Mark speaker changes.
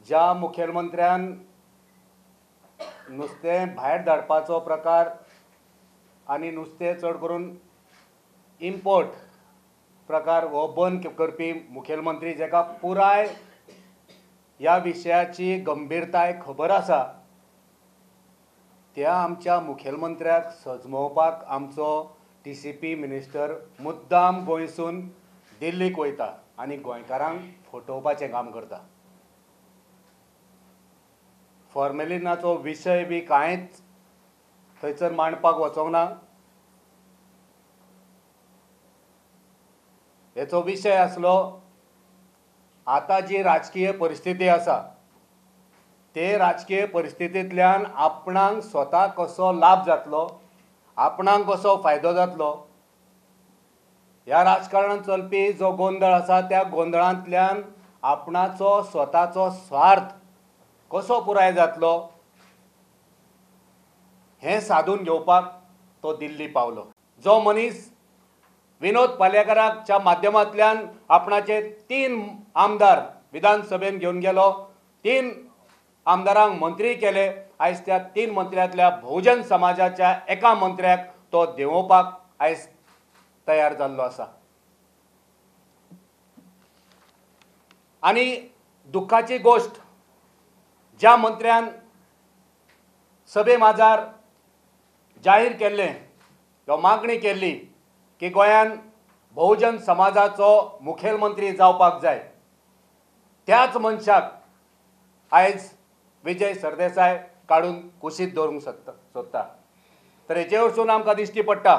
Speaker 1: ज्या मुखेलमंत्र्यान नुस्तें भायर धाडपाचो प्रकार आनी नुस्तें चड करून इम्पोर्ट प्रकार हो बंद करपी मुखेलमंत्री, जेका पुराय ह्या विशयाची गंभीरताय खबर आसा, त्या आमच्या मुखेलमंत्र्याक सजमोवपाक आमचो TCP मिनिस्टर मुद्दाम गोंयसून दिल्लीक वयता आनी गोंयकारांक फटोवपाचें काम करता. फॉर्मेलिनाचो विशय बी कांयच थंयसर मांडपाक वचोंक ना. हेचो विशय आसलो आतां जी राजकीय परिस्थिती आसा, ते राजकीय परिस्थितींतल्यान आपणाक स्वता कसो लाभ जातलो, आपणाक कसो फायदो जातलो, ह्या राजकारणांत चलपी जो गोंधळ आसा त्या गोंधळांतल्यान आपणाचो स्वताचो स्वार्थ कसो पुराय जातलो, हें साधून घेवपाक तो दिल्ली पावलो. जो मनीस विनोद पालेकराच्या माध्यमांतल्यान आपणाचे 3 आमदार विधानसभेन घेवन गेलो, 3 आमदारांक मंत्री केले, आयज त्या 3 मंत्र्यांतल्या बहुजन समाजाच्या एका मंत्र्याक तो देंवोवपाक आयज तयार जाल्लो आसा. आनी दुख्खाची गोष्ट, ज्या मंत्र्यान सभे माजार जाहीर केल्लें वा मागणी केल्ली की गोंयान बहुजन समाजाचो मुखेलमंत्री जावपाक जाय, त्याच मनशाक आयज विजय सरदेसाय काडून कुशीत दवरूंक सोदता. तर हेचे वरसून आमकां दिश्टी पडटा